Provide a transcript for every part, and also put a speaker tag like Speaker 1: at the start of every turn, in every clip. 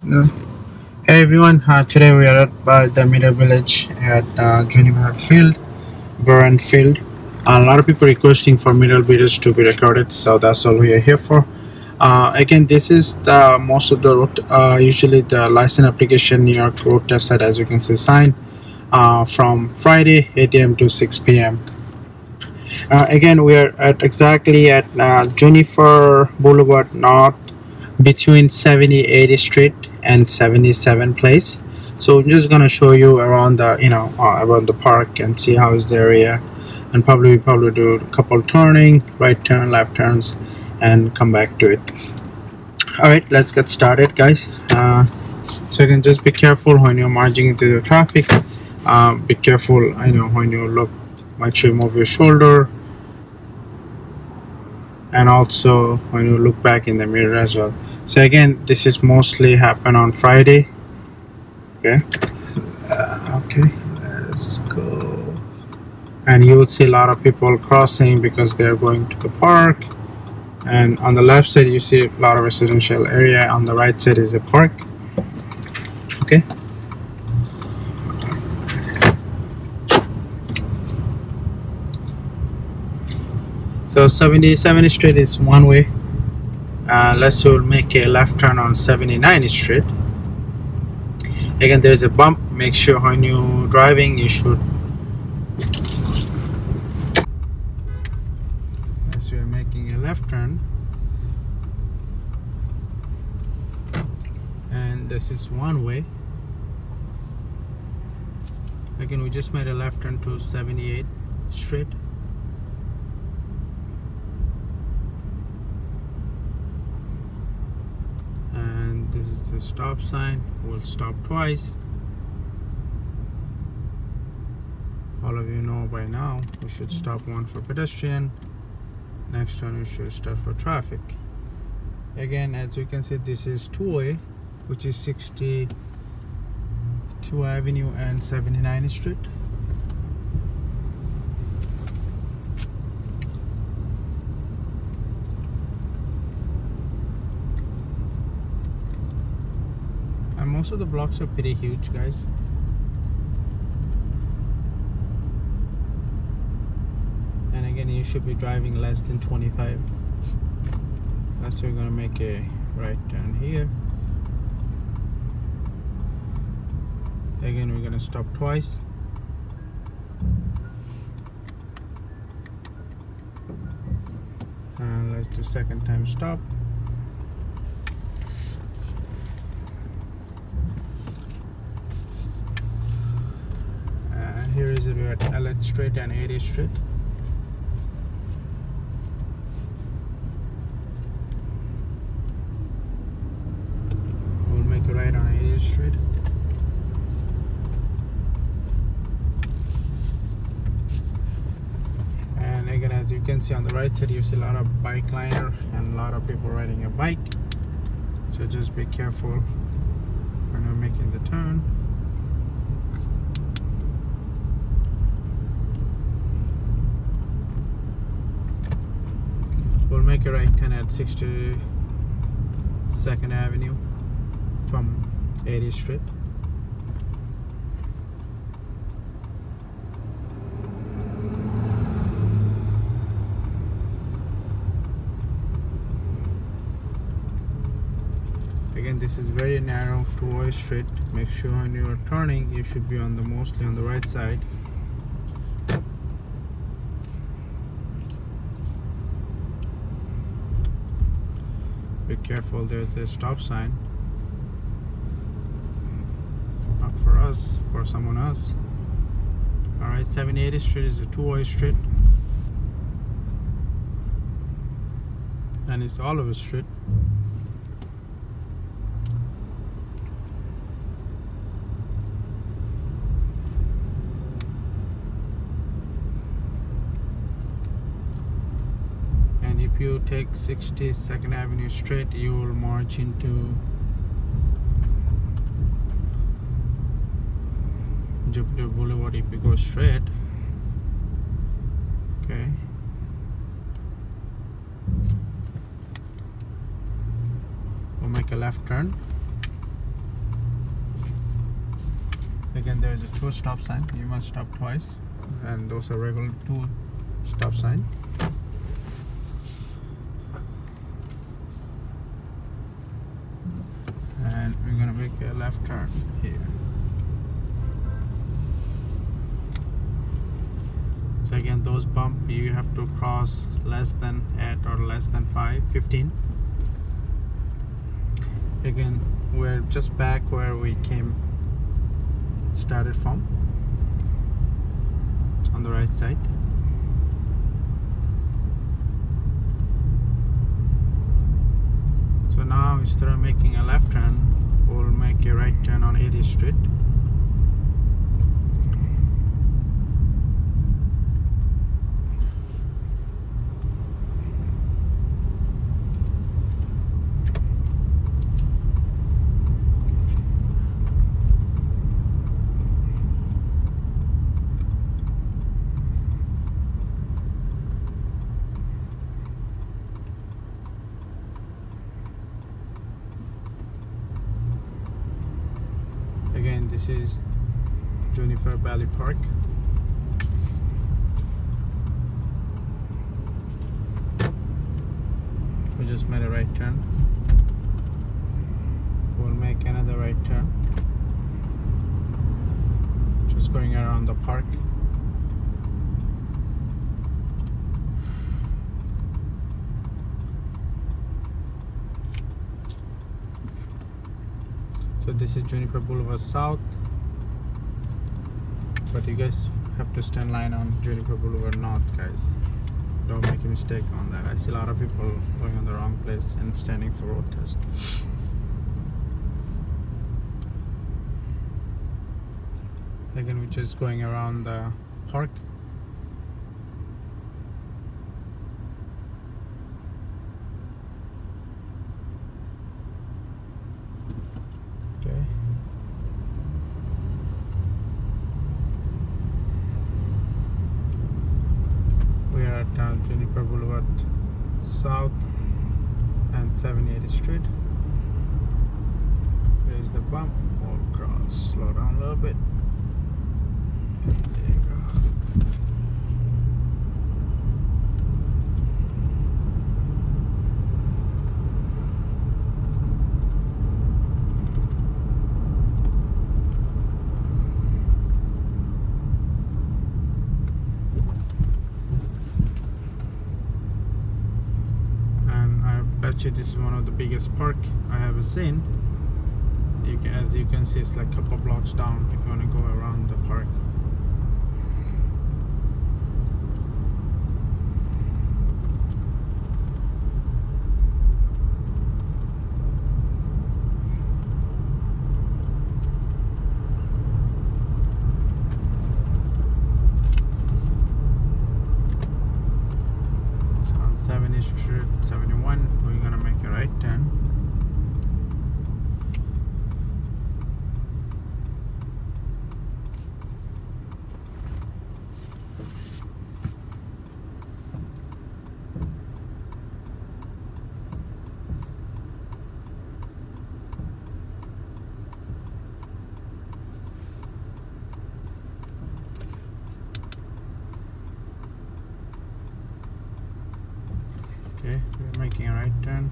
Speaker 1: Yeah. Hey everyone, today we are at the middle village at Juniper Blvd. A lot of people requesting for middle videos to be recorded, so that's all we are here for. Again, this is the most of the road, usually the license application New York road test site, as you can see, sign from Friday 8 a.m. to 6 p.m. Again, we are at exactly at Juniper Boulevard North between 78th Street and 77 Place. So I'm just gonna show you around the around the park and see how is the area, and probably do a couple turning, right turn, left turns, and come back to it. All right, let's get started, guys. So you can just be careful when you're merging into the traffic. Be careful, when you look, make sure you move your shoulder, and also when you look back in the mirror as well. So again, this is mostly happen on Friday. Okay, let's go. And you will see a lot of people crossing because they are going to the park. And on the left side you see a lot of residential area, on the right side is a park. Okay, so 77th Street is one way. Let's say we'll make a left turn on 79th Street. Again, there's a bump. Make sure when you're driving you should, as we're making a left turn, and this is one way. Again, we just made a left turn to 78th Street. And this is the stop sign. We'll stop twice. All of you know by now we should stop one for pedestrian. Next one we should stop for traffic. Again, as you can see, this is two-way, which is 62 Avenue and 79th Street. And most of the blocks are pretty huge, guys. And again, you should be driving less than 25. That's why we're gonna make a right turn here. Again, we're gonna stop twice. And let's do second time stop. And here is it at Island Street and 80th Street. We'll make a right on 80th Street. And again, as you can see on the right side, you see a lot of bike liner and a lot of people riding a bike. So just be careful when you're making the turn. We'll make a right turn at 62nd Avenue from 80th Street. Again, this is very narrow two-way street. Make sure when you're turning you should be on the mostly on the right side. Be careful, there's a stop sign. Not for us, for someone else. Alright, 78th Street is a two-way street. And it's Oliver Street. If you take 62nd Avenue straight, you will march into Juniper Blvd if you go straight. Okay. We'll make a left turn. again there is a 2 stop sign. You must stop twice, and those are regular 2 stop sign. And we're gonna make a left turn here. So again, those bump you have to cross less than 8 or less than 15. Again, we're just back where we started from, on the right side. So now instead of making a left turn, we'll make a right turn on 80th Street. Again, this is Juniper Blvd Park. We just made a right turn. We'll make another right turn. Just going around the park. So this is Juniper Blvd South, but you guys have to stand line on Juniper Blvd North, guys. Don't make a mistake on that. I see a lot of people going on the wrong place and standing for road test. Again, we're just going around the park. Juniper Blvd South and 78th Street. There's the bump. We'll cross. Slow down a little bit. There you go. This is one of the biggest park I have seen. As you can see, it's like a couple blocks down if you want to go around the park. So on 70th Street, 71. We're gonna make a right turn. Okay, we're making a right turn.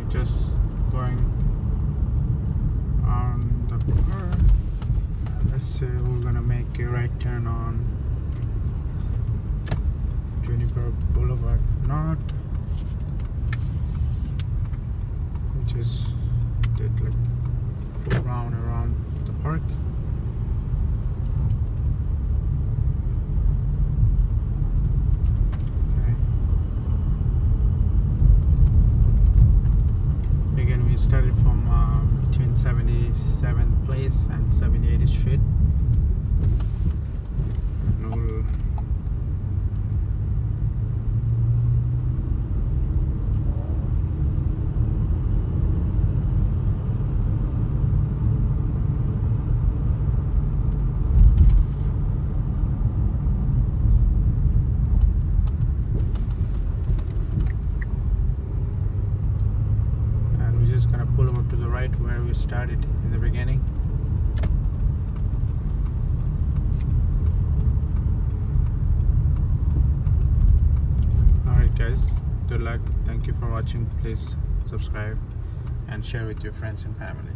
Speaker 1: Just going on the park. Let's see, we're gonna make a right turn on Juniper Blvd North, which is did like go round around the park. Okay. between 77th place and 78th Street. Just gonna pull over to the right where we started in the beginning. Alright guys, good luck. Thank you for watching. Please subscribe and share with your friends and family.